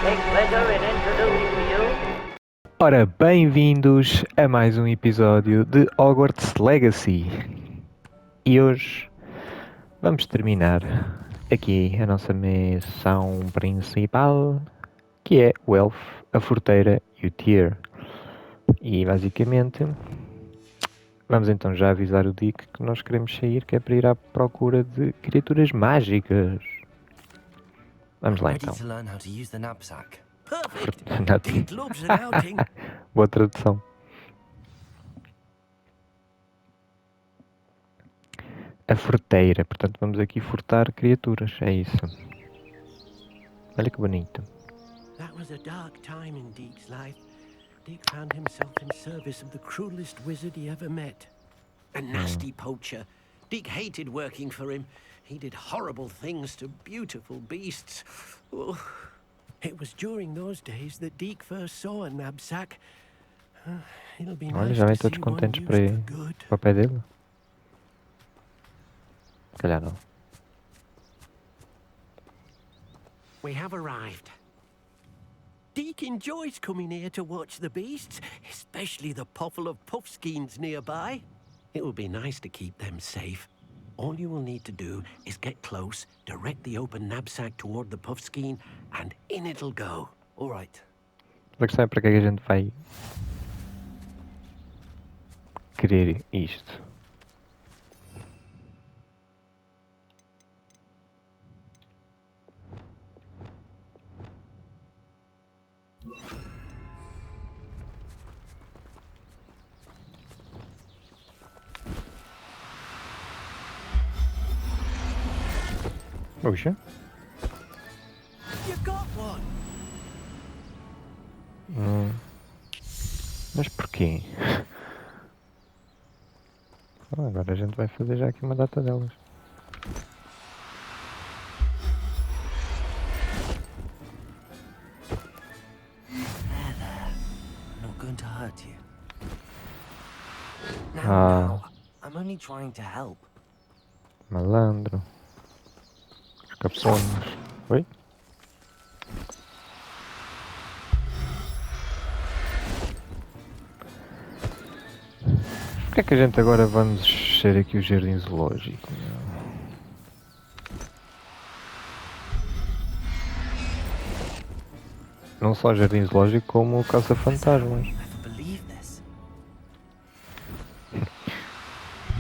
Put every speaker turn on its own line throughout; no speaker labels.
take pleasure in introducing to you.
Ora, bem-vindos a mais um episódio de Hogwarts Legacy. E hoje vamos terminar aqui a nossa missão principal, que é o elfo, a forteira e o tier. E basicamente vamos então já avisar o Dick que nós queremos sair, que é para ir à procura de criaturas mágicas. Vamos lá então. Boa tradução. A forteira, portanto vamos aqui furtar criaturas, é isso. Olha que bonito.
That was a dark time in Deke's life. Deke found himself in service of the cruelest wizard he ever met. A nasty poacher. Deke hated working for him. He did horrible things to beautiful beasts. Oh. It was during those days that Deke first saw a knapsack. It'll be
Olha,
nice
já vêm
to see
todos
one
contentes
used
para ir
for good.
para o pé dele. Se calhar não.
We have arrived. Deke enjoys coming here to watch the beasts, especially the puffle of puffskeins nearby. It will be nice to keep them safe. All you will need to do is get close, direct the open knapsack toward the puffskein, and in it'll go. All right.
A questão é para que é que a gente vai querer isto. Puxa.
You got one.
Mas porquê? Agora a gente vai fazer já aqui uma data delas.
Not going to hurt you.
Ah.
No, I'm only trying to help.
Malandro. Escapou-nos. Oi? Porquê é que a gente agora vamos encher aqui o jardim zoológico? Não só o jardim zoológico, como o caça-fantasmas.
Never believe this.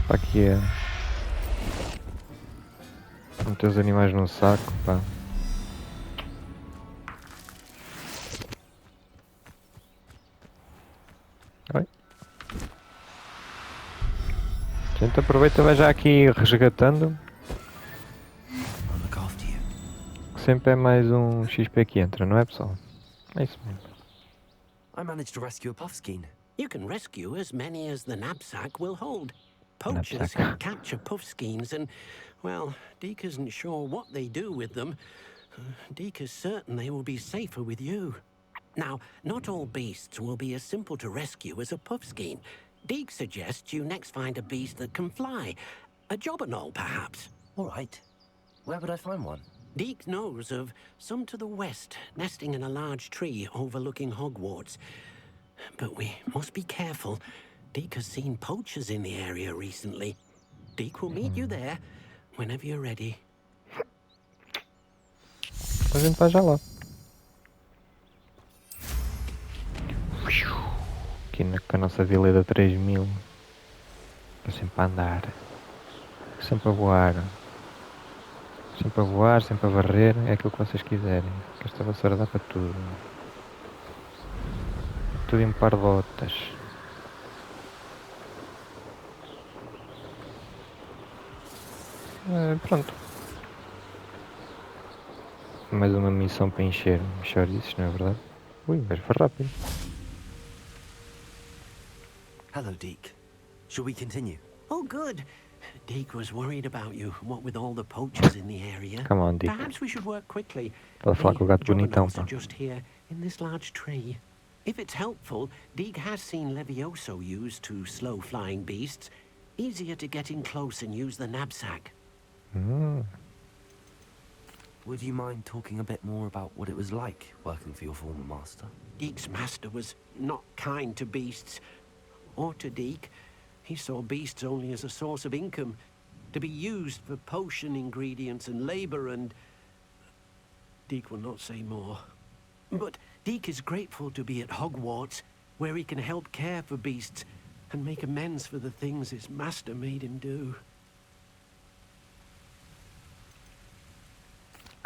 Pá, aqui é meter os animais num saco, pá. Oi. A gente aproveita e vai já aqui resgatando.
I'll look after you.
Que sempre é mais um XP que entra, não é, pessoal? É isso mesmo.
I managed to rescue a puffskein.
You can rescue as many as the knapsack will hold. Poachers
Knapsack.
capture puffskeins and, well, Deke isn't sure what they do with them. Deke is certain they will be safer with you. Now, not all beasts will be as simple to rescue as a puffskein. Deke suggests you next find a beast that can fly. A jobberknoll, perhaps.
All right. Where would I find one?
Deke knows of some to the west, nesting in a large tree overlooking Hogwarts. But we must be careful. Deke has seen poachers in the area recently. Deke will meet you there whenever you're ready.
A gente vai já lá. Aqui com a nossa vila da 3000. Estou sempre a andar. Sempre a voar. Sempre a voar, sempre a varrer. É aquilo que vocês quiserem. Que esta vassoura dá para tudo. Tudo em par de botas. Pronto. Mais uma missão para encher chouriços, não é verdade? Ui, mas foi rápido.
Hello, Deke. Shall we continue?
Oh, good. Deke was worried about you, what with all the poachers in the area.
Come on, Deke.
Perhaps we should work quickly.
Pode falar com o gato bonitão,
Jobberknolls are
pá.
just here, in this large tree. If it's helpful, Deke has seen Levioso used to slow flying beasts. Easier to get in close and use the knapsack.
Would you mind talking a bit more about what it was like working for your former master?
Deek's master was not kind to beasts, or to Deek. He saw beasts only as a source of income, to be used for potion ingredients and labor, and Deek will not say more. But Deek is grateful to be at Hogwarts, where he can help care for beasts and make amends for the things his master made him do.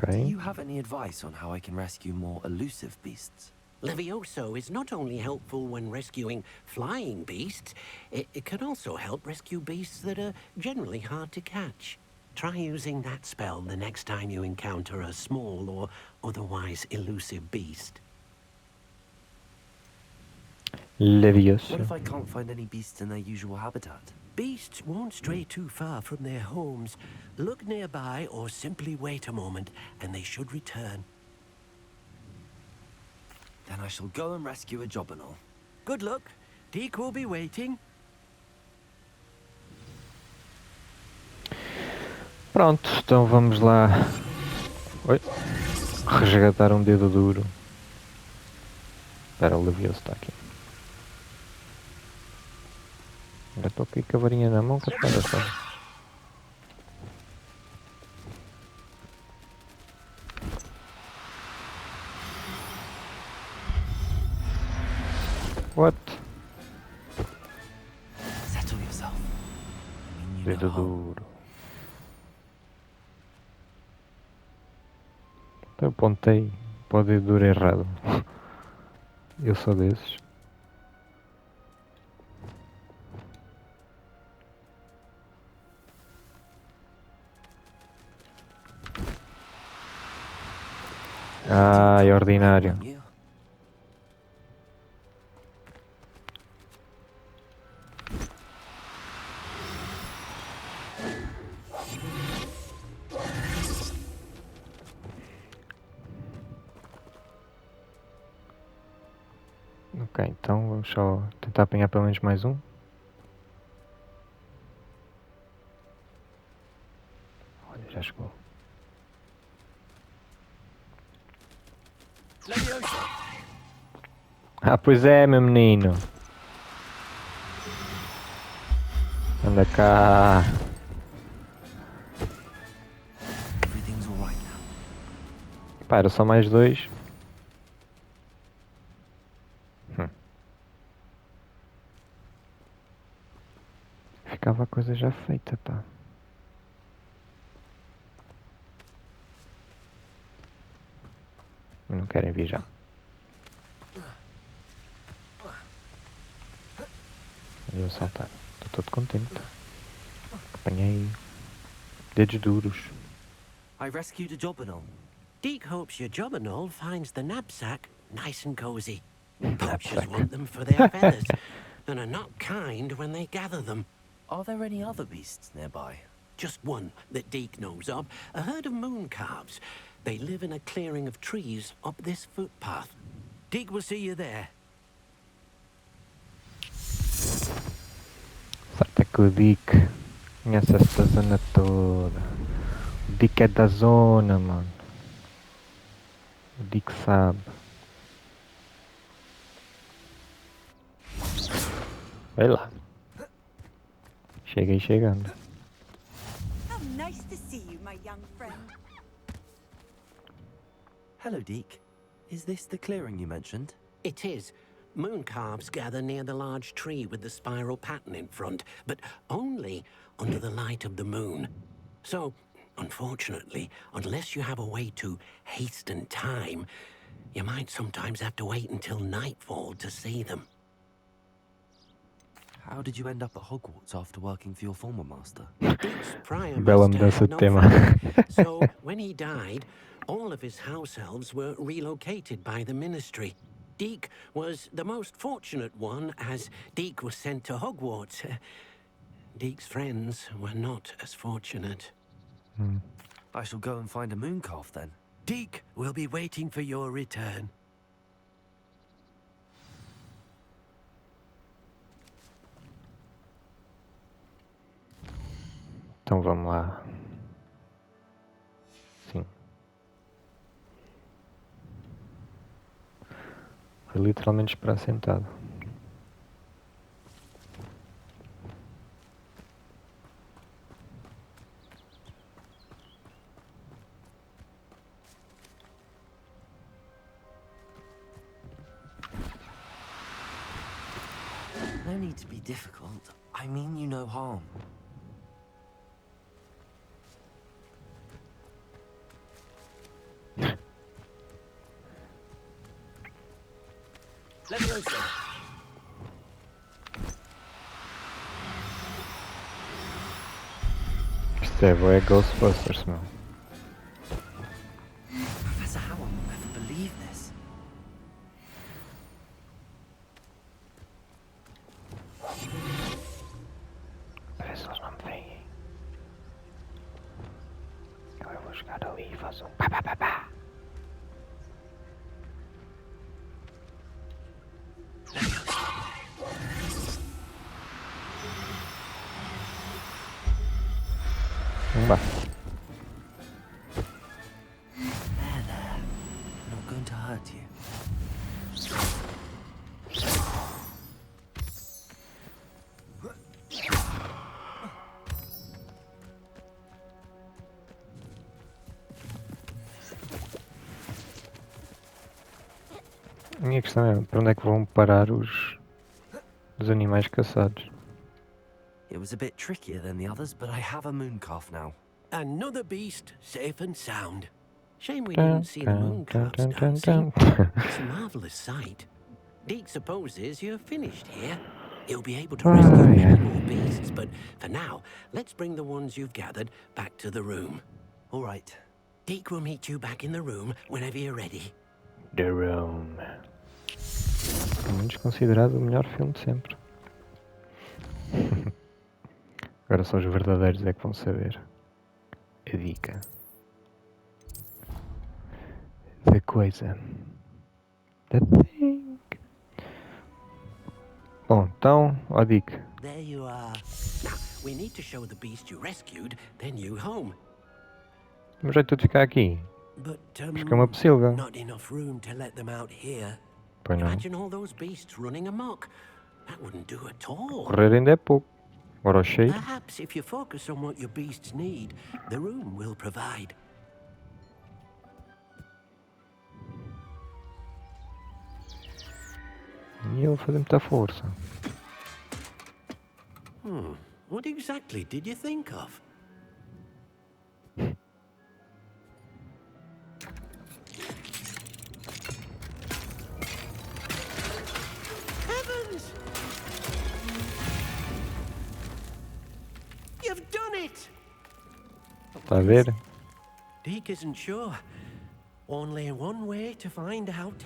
Do
Ok.
you have any advice on how I can rescue more elusive beasts?
Levioso is not only helpful when rescuing flying beasts, it can also help rescue beasts that are generally hard to catch. Try using that spell the next time you encounter a small or otherwise elusive beast.
Levioso.
What if I can't find any beasts in their usual habitat?
Beasts won't stray too far from their homes. Look nearby or simply wait a moment, and they should return.
Then I shall go and rescue a Jobberknoll.
Good luck. Deek will be waiting.
Pronto, então vamos lá. Oi. Resgatar um dedo duro. Espera, o Levioso está aqui. Ainda estou aqui com a varinha na mão, capaz de só. What?
Settle yourself. I mean, you
Dedo
know how.
duro. Então eu apontei para o dedo duro errado. Eu sou desses. Ai, ordinário.
You.
Ok, então vamos só tentar apanhar pelo menos mais um. Olha, já chegou.
Levioso!
Ah, pois é, meu menino. Anda cá.
Everything's all right now.
Pá, era só mais dois. Ficava a coisa já feita, pá. Não querem viajar. Eu saltar. Estou todo contente. Apanhei dedos duros.
I rescued a Jobberknoll.
Deek hopes your Jobberknoll finds the knapsack nice and cozy. Poachers
Knapsack.
want them for their feathers, and are not kind when they gather them.
Are there any other beasts nearby?
Just one that Deek knows of, a herd of moon calves. They live in a clearing of trees up this footpath. Deek will see you there.
Sabe que o Dick conhece esta zona toda. O Dick é da zona, mano. O Dick sabe. Vai lá. Cheguei chegando.
How nice to see you, my young friend.
Hello, Deek. Is this the clearing you mentioned?
It is. Moon calves gather near the large tree with the spiral pattern in front, but only under the light of the moon. So, unfortunately, unless you have a way to hasten time, you might sometimes have to wait until nightfall to see them.
How did you end up at Hogwarts after working for your former master?
Deek's prior
Bela
master
mudança
had
de
no
tema.
family, so when he died, all of his house elves were relocated by the ministry. Deek was the most fortunate one, as Deek was sent to Hogwarts. Deek's friends were not as fortunate.
I shall go and find a moon calf then.
Deek will be waiting for your return.
Então vamos lá. Sim. Foi literalmente esperar sentado.
No need to be difficult. I mean you no harm.
Leviosa.
Isto é Ghostbusters, meu.
Professor Howell will never believe this.
Parece que eles não me veem. Eu vou chegar ali e faço um pá pá pá pá. Vá.
There. Not going to hurt you.
A minha questão é para onde é que vão parar os animais caçados?
It was a bit trickier than the others, but I have a moon calf now.
Another beast, safe and sound. Shame we
Dun,
didn't see the moon
dun,
calves
dun, dun,
dancing.
dun.
It's a marvellous sight. Deke supposes you're finished here. He'll be able to rescue
Oh,
many
yeah.
more beasts, but for now, let's bring the ones you've gathered back to the room.
All right.
Deke will meet you back in the room whenever you're ready.
The Room. Pelo menos considerado o melhor filme de sempre. Agora só os verdadeiros é que vão saber a dica da coisa. The thing. Bom, então, ó dica.
There you are. Now, we need to show the beast you rescued their new home.
Mas jeito de ficar aqui.
But,
Porque é uma pocilga.
not enough room to let them out here.
Pois não.
Imagine all those beasts running amok. That wouldn't do at all.
Correr ainda é pouco. Agora o cheiro.
Perhaps if you focus on what your beasts need, the room will provide.
E ele fazer muita força.
What exactly did you think of? Heavens! You've done it!
Está a ver?
Deke isn't sure. Only one way to find out.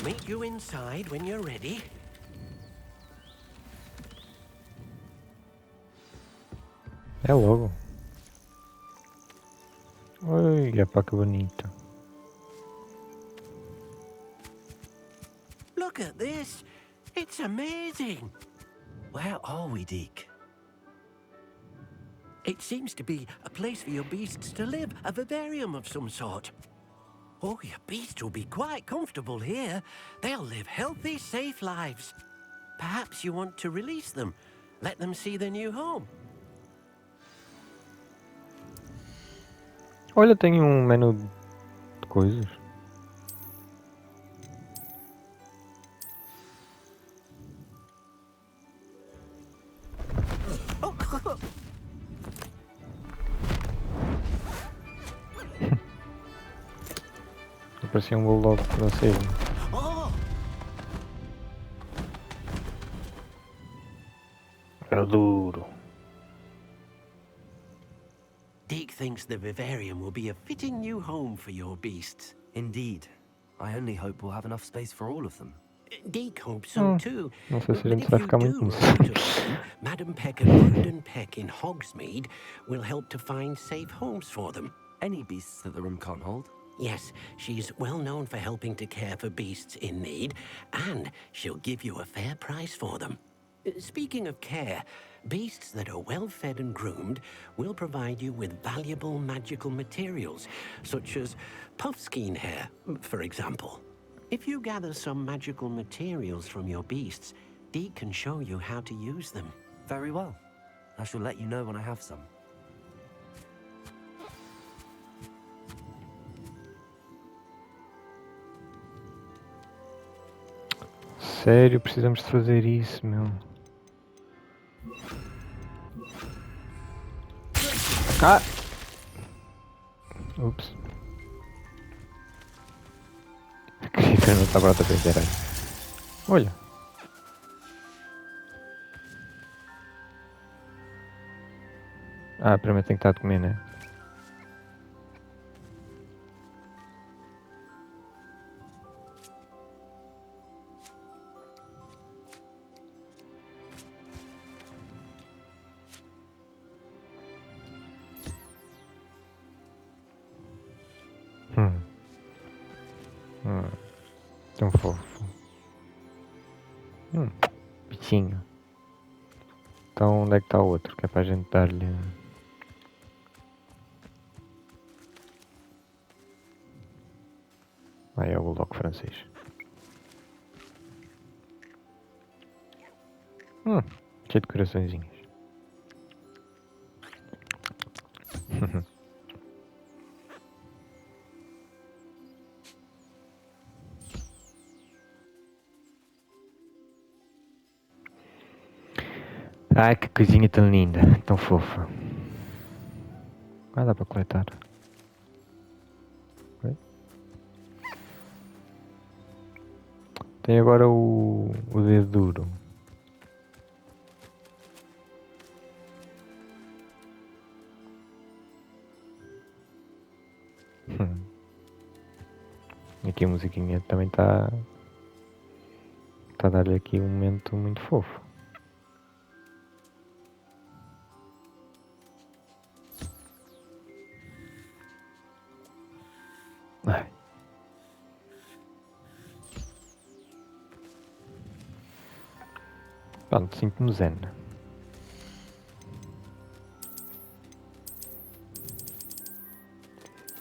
Meet you inside when you're ready.
É logo. Oi, pá, que bonito.
Look at this. It's amazing.
Where are we, Deke?
It seems to be a place for your beasts to live, a vivarium of some sort. Oh, your beasts will be quite comfortable here. They'll live healthy, safe lives. Perhaps you want to release them, let them see their new home.
Olha, tem um menu de coisas. Parecia um bulldog francês.
Oh,
Era duro.
Deke thinks the vivarium will be a fitting new home for your beasts.
Indeed. I only hope we'll have enough space for all of them.
Deke hopes so too.
Não sei se a
But
gente
if
vai
you
ficar muito
do
nisso.
run out of room, Madam Peck and London Peck in Hogsmeade will help to find safe homes for them.
Any beasts that the room can't hold?
Yes, she's well known for helping to care for beasts in need, and she'll give you a fair price for them. Speaking of care, beasts that are well fed and groomed will provide you with valuable magical materials, such as puffskein hair, for example. If you gather some magical materials from your beasts, Deke can show you how to use them.
Very well. I shall let you know when I have some.
Sério, precisamos de fazer isso, meu. Ah! Ups. A criatura não estava outra vez, era. Olha. Ah, primeiro tem que estar a comer, né? Tão fofo. Bichinho. Então onde é que está o outro? Que é para a gente dar-lhe. Ah, é o bulldog francês. Cheio de coraçõezinhos. Ai, que coisinha tão linda, tão fofa. Ah, dá para coletar. Ok. Tem agora o dedo duro. Aqui a musiquinha também está a dar-lhe aqui um momento muito fofo. Ai. Pronto, sinto-me zen.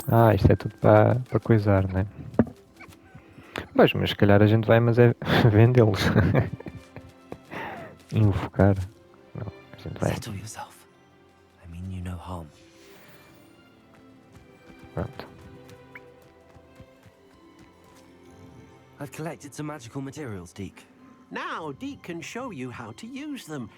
Ah, isto é tudo para coisar, né? Pois, mas se calhar a gente vai, mas é vendê-los. Invocar. Não, a gente vai.
Settle yourself. I mean you no harm.
Pronto.
I've collected some magical materials, Deke.
Now, Deke can show you how to use them.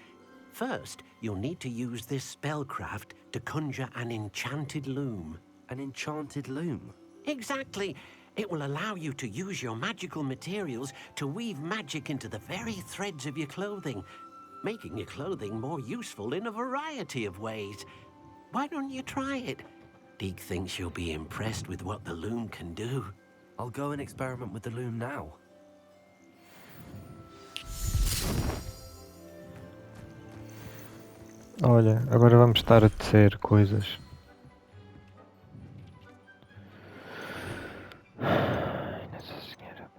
First, you'll need to use this spellcraft to conjure an enchanted loom.
An enchanted loom?
Exactly. It will allow you to use your magical materials to weave magic into the very threads of your clothing, making your clothing more useful in a variety of ways. Why don't you try it? Deke thinks you'll be impressed with what the loom can do.
I'll go and experiment with the loom now.
Olha, agora vamos estar a tecer coisas. Ai, Nossa Senhora.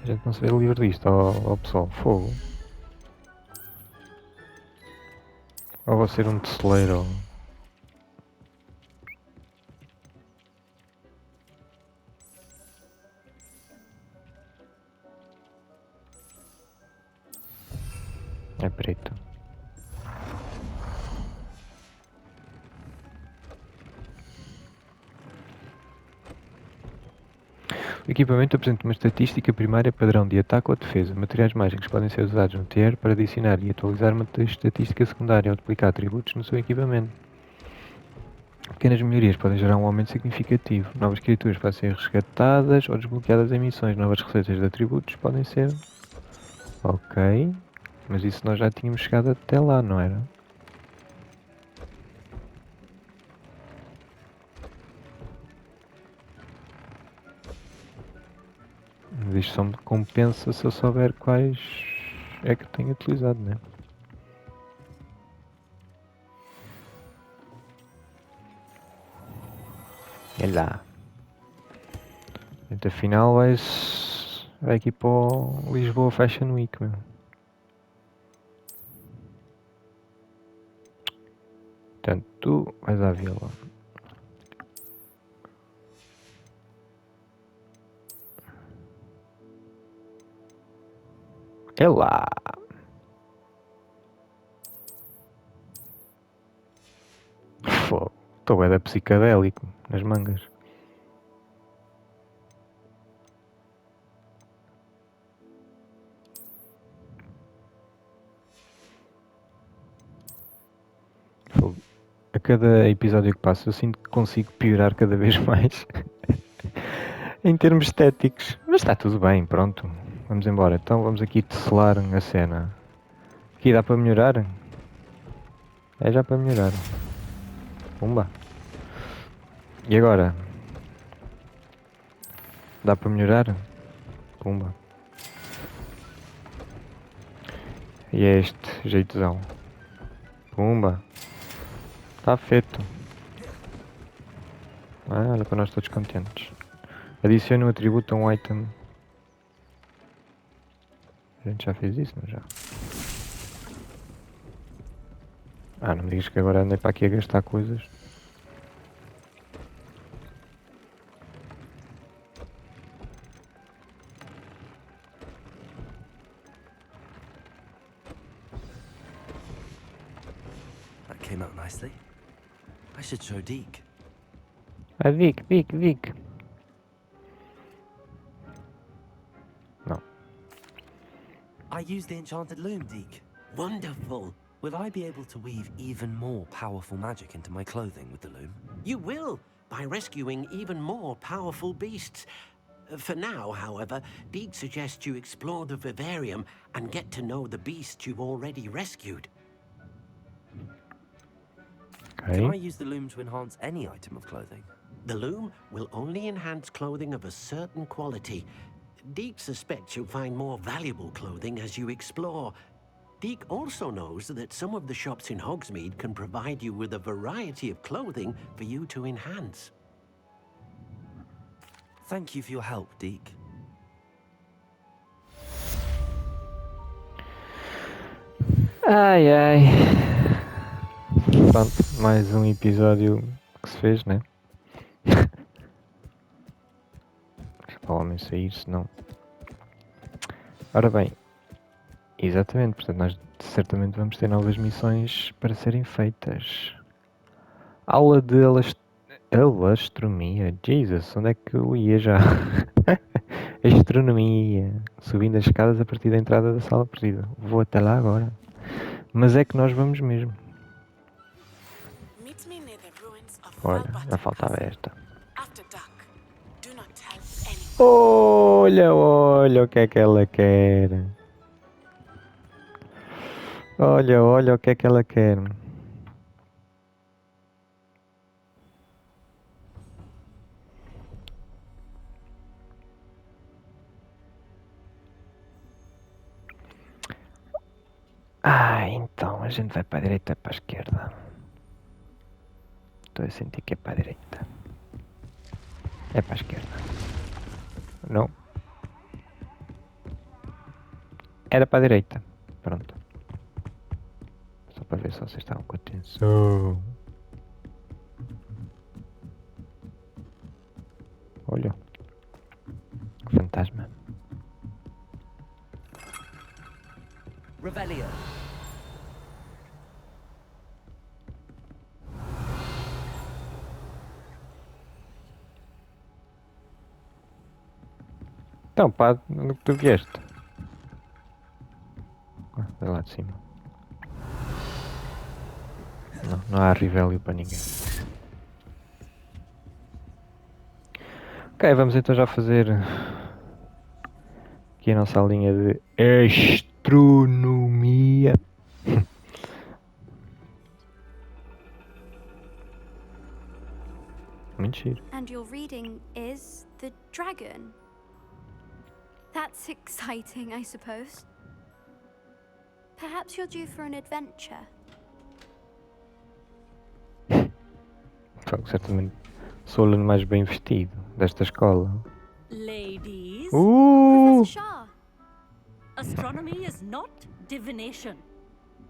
A gente não se vê livre disto, ó pessoal, fogo. Ou vou ser um teceleiro. É preto. O equipamento apresenta uma estatística primária padrão de ataque ou defesa. Materiais mágicos podem ser usados no TR para adicionar e atualizar uma estatística secundária ou duplicar atributos no seu equipamento. Pequenas melhorias podem gerar um aumento significativo. Novas criaturas podem ser resgatadas ou desbloqueadas em missões. Novas receitas de atributos podem ser... Ok. Mas isso nós já tínhamos chegado até lá, não era? Mas isto só me compensa se eu souber quais é que tenho utilizado, né? Olha lá. Então, afinal vai aqui para o Lisboa Fashion Week, meu. Portanto, tu vais à vila. É lá. Fogo. Estou bué da psicadélico nas mangas. Fogo. A cada episódio que passa eu sinto que consigo piorar cada vez mais em termos estéticos. Mas está tudo bem, pronto. Vamos embora. Então vamos aqui tesselar a cena. Aqui dá para melhorar? É já para melhorar. Pumba. E agora? Dá para melhorar? Pumba. E é este jeitozão. Pumba. Está feito. Ah, olha para nós todos contentes. Adicione um atributo a um item. A gente já fez isso, não já? Ah, não me digas que agora andei para aqui a gastar coisas.
That came out nicely. I should show Deke.
Ah, Vic. Não.
I used the enchanted loom, Deke.
Wonderful.
Will I be able to weave even more powerful magic into my clothing with the loom?
You will, by rescuing even more powerful beasts. For now, however, Deke suggests you explore the vivarium and get to know the beasts you've already rescued.
Can I
Ok.
use the loom to enhance any item of clothing?
The loom will only enhance clothing of a certain quality. Deke suspects you'll find more valuable clothing as you explore. Deke also knows that some of the shops in Hogsmeade can provide you with a variety of clothing for you to enhance.
Thank you for your help, Deke.
Ai. Pronto, mais um episódio que se fez, né? Para o homem sair, senão. Ora bem, exatamente, portanto nós certamente vamos ter novas missões para serem feitas. Aula de alastronomia. Jesus, onde é que eu ia já? Astronomia. Subindo as escadas a partir da entrada da sala perdida. Vou até lá agora. Mas é que nós vamos mesmo.
Meet me near the ruins of
Olha,
Valbutton
já faltava
Castle.
esta.
After dark. Do not tell anyone.
Olha o que é que ela quer. Olha o que é que ela quer. Então a gente vai para a direita ou para a esquerda? Estou a sentir que é para a direita. É para a esquerda. Não. Era para a direita. Pronto. Só para ver se vocês estavam com atenção. Olha. Fantasma.
Revelio.
Então, pá, onde que tu vieste? Vai lá de cima. Não há Revelio para ninguém. Ok, vamos então já fazer aqui a nossa linha de astronomia. Muito giro.
And your reading is The Dragon. That's exciting, I suppose. Perhaps you're due for an adventure.
Certamente sou o aluno mais bem vestido desta escola.
Ladies,
Professor Shah,
astronomy is not divination.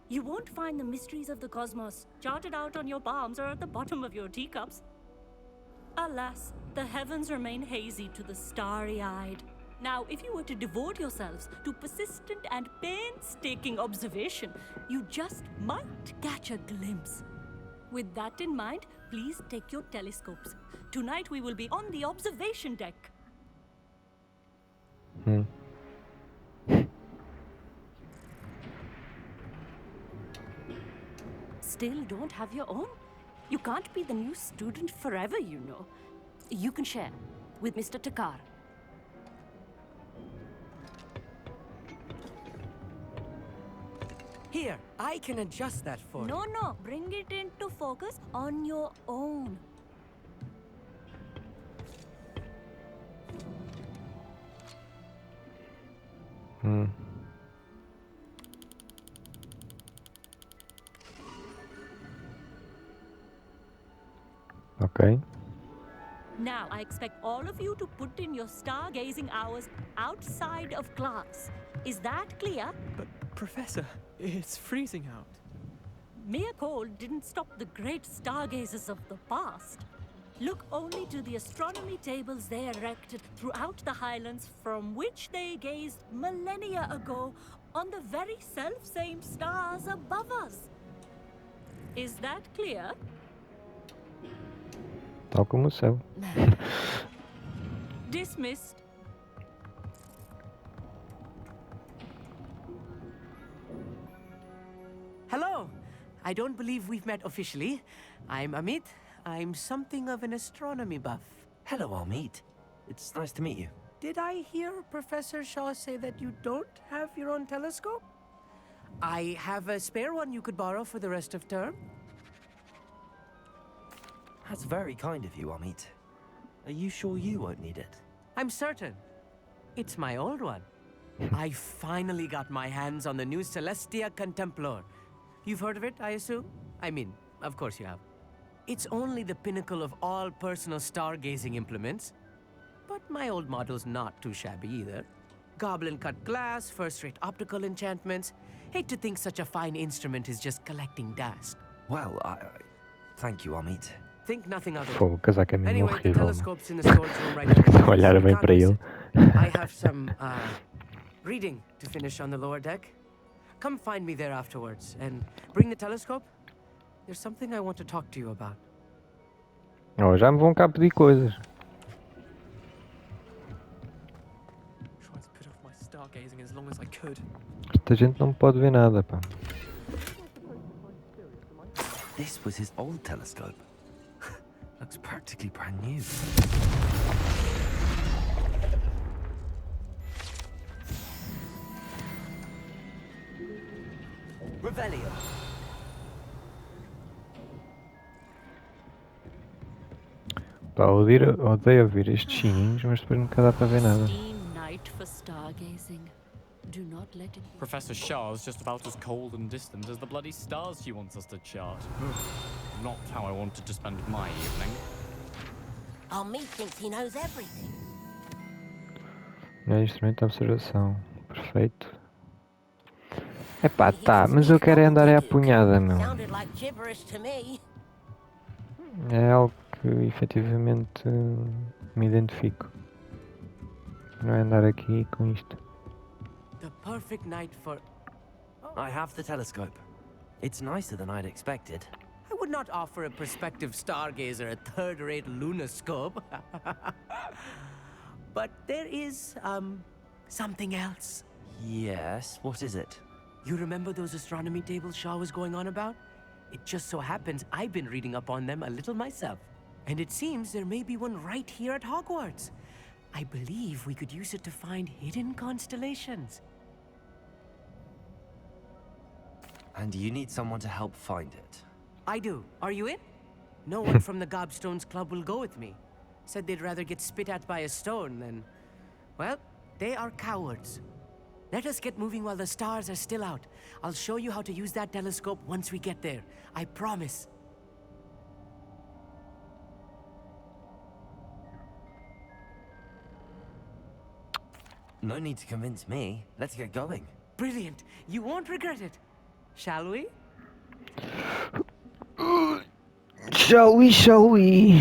You won't find the mysteries of the cosmos charted out on your palms or at the bottom of your teacups. Alas, the heavens remain hazy to the starry-eyed. Now, if you were to devote yourselves to persistent and painstaking observation, you just might catch a glimpse. With that in mind, please take your telescopes. Tonight we will be on the observation deck. Still don't have your own? You can't be the new student forever, you know. You can share with Mr. Takar.
Here, I can adjust that for you.
No, bring it into focus on your own.
Ok.
Now, I expect all of you to put in your stargazing hours outside of class. Is that clear?
But, Professor, it's freezing out.
Mere cold didn't stop the great stargazers of the past. Look only to the astronomy tables they erected throughout the Highlands from which they gazed millennia ago on the very self-same stars above us. Is that clear?
Tal como o céu.
Dismissed.
Hello. I don't believe we've met officially. I'm Amit. I'm something of an astronomy buff.
Hello, Amit. It's nice to meet you.
Did I hear Professor Shaw say that you don't have your own telescope? I have a spare one you could borrow for the rest of term.
That's very kind of you, Amit. Are you sure you won't need it?
I'm certain. It's my old one. I finally got my hands on the new Celestia Contemplar. You've heard of it, I assume? I mean, of course you have. It's only the pinnacle of all personal stargazing implements. But my old model's not too shabby either. Goblin-cut glass, first-rate optical enchantments. Hate to think such a fine instrument is just collecting dust.
Well, thank you, Amit.
Think nothing of it.
Fogo, o casaco é mesmo
Anyway, the
horrível.
telescope's in the storage room right
Estou a
there.
olhar
You
bem
can't
para
miss
ele.
it. I have some, reading to finish on the lower deck. Come find me there afterwards, and bring the telescope. There's something I want to talk to you about.
Oh, já me vão cá pedir coisas.
Tried to put off my stargazing as long as I could.
Esta gente não pode ver nada, pá.
This was his old telescope. Looks practically brand new.
Revelio.
Pá, odeio ouvir estes sininhos, mas depois nunca dá para ver nada.
Steam night for stargazing. Do not let it.
Professor Shah's just about as cold and distant as the bloody stars she wants us to chart. Not how I wanted to spend my evening.
Amit thinks he knows everything.
É instrumento de observação. Perfeito. Epá, tá, mas eu quero é andar à punhada, meu.
Sounded like gibberish to me.
É algo que efetivamente me identifico. Não é andar aqui com isto.
The perfect night for...
I have the telescope. It's nicer than I'd expected.
I would not offer a prospective stargazer a third-rate lunoscope. But there is, something else.
Yes, what is it?
You remember those astronomy tables Shaw was going on about? It just so happens I've been reading up on them a little myself. And it seems there may be one right here at Hogwarts. I believe we could use it to find hidden constellations.
And you need someone to help find it.
I do. Are you in? No one from the Gobstones Club will go with me. Said they'd rather get spit at by a stone than... Well, they are cowards. Let us get moving while the stars are still out. I'll show you how to use that telescope once we get there. I promise.
No need to convince me. Let's get going.
Brilliant. You won't regret it. Shall we?
Shall we, shall we?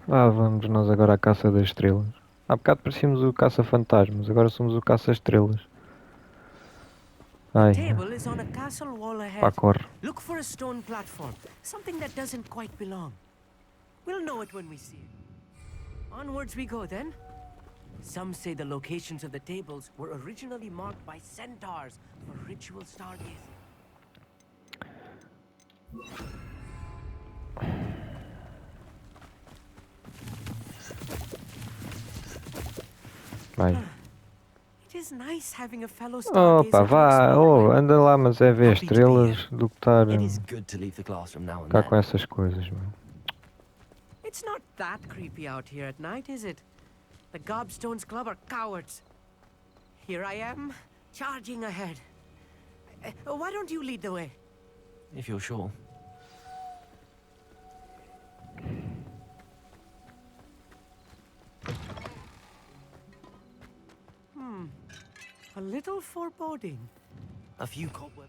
Vamos nós agora à caça das estrelas. Há bocado parecíamos o caça-fantasmas, agora somos o caça-estrelas. Ai,
Table is on a castle wall
pá,
ahead.
corre.
Look for a stone platform, something that doesn't quite belong. We'll know it when we see it. Onwards we go then. Some say the locations of the tables were originally marked by centaurs for ritual stargazing.
Vai.
It is nice having a fellow stargazer
Opa,
to
vá,
explore with.
anda lá, mas é ver
Happy to be here.
estrelas do que estar
It is good to leave the classroom now and
cá com
then.
essas coisas, meu.
It's not that creepy out here at night, is it? The Gobstones Club are cowards. Here I am, charging ahead. Why don't you lead the way?
If you're sure.
A little foreboding.
A few cobwebs.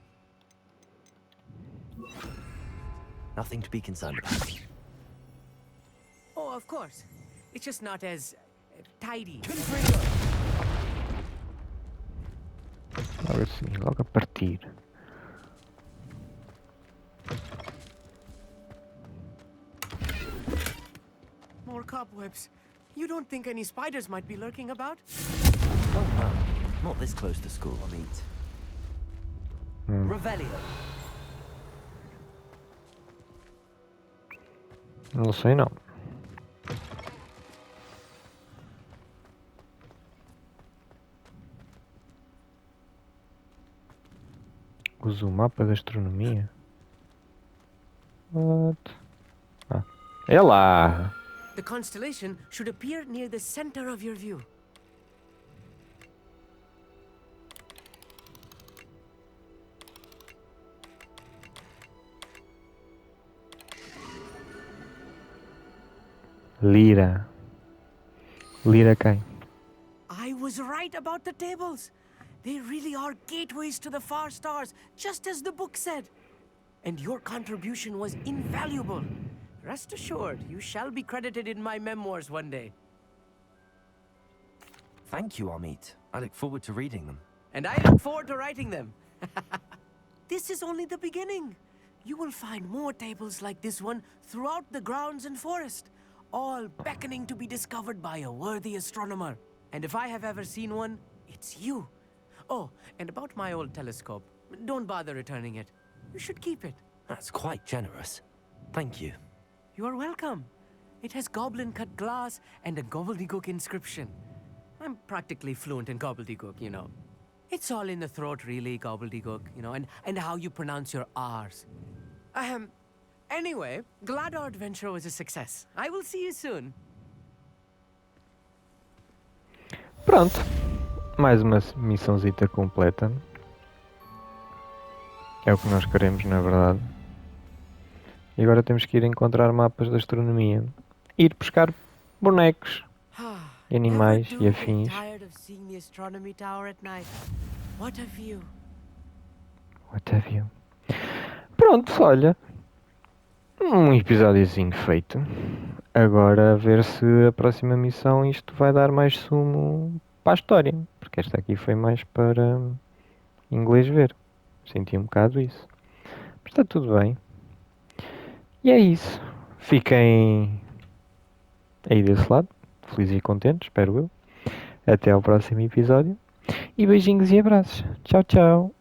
Nothing to be concerned about.
Oh, of course. It's just not as tidy.
Logo assim, logo a partir.
More cobwebs. You don't think any spiders might be lurking about?
Oh no, not this close to school, I mean. Revelio.
Não sei não. Uso o mapa da astronomia. What? Ah. É lá!
The constellation should appear near the center of your view.
Lira. Lira quem?
I was right about the tables. They really are gateways to the far stars, just as the book said. And your contribution was invaluable. Rest assured, you shall be credited in my memoirs one day.
Thank you, Amit. I look forward to reading them.
And I look forward to writing them. This is only the beginning. You will find more tables like this one throughout the grounds and forest, all beckoning to be discovered by a worthy astronomer. And if I have ever seen one, it's you. Oh, and about my old telescope, don't bother returning it. You should keep it.
That's quite generous. Thank you.
You are welcome. It has goblin-cut glass and a gobbledygook inscription. I'm practically fluent in gobbledygook, you know. It's all in the throat, really, gobbledygook, you know, and how you pronounce your R's. Anyway, glad our adventure was a success. I will see you soon.
Pronto. Mais uma missãozita completa. É o que nós queremos, na verdade. E agora temos que ir encontrar mapas de astronomia. Ir pescar bonecos, e animais e afins.
Tired of seeing the astronomy tower at night. What a view.
What have you? Pronto, olha. Um episódiozinho feito. Agora a ver se a próxima missão isto vai dar mais sumo para a história. Porque esta aqui foi mais para inglês ver. Senti um bocado isso. Mas está tudo bem. E é isso. Fiquem aí desse lado. Felizes e contentes, espero eu. Até ao próximo episódio. E beijinhos e abraços. Tchau, tchau.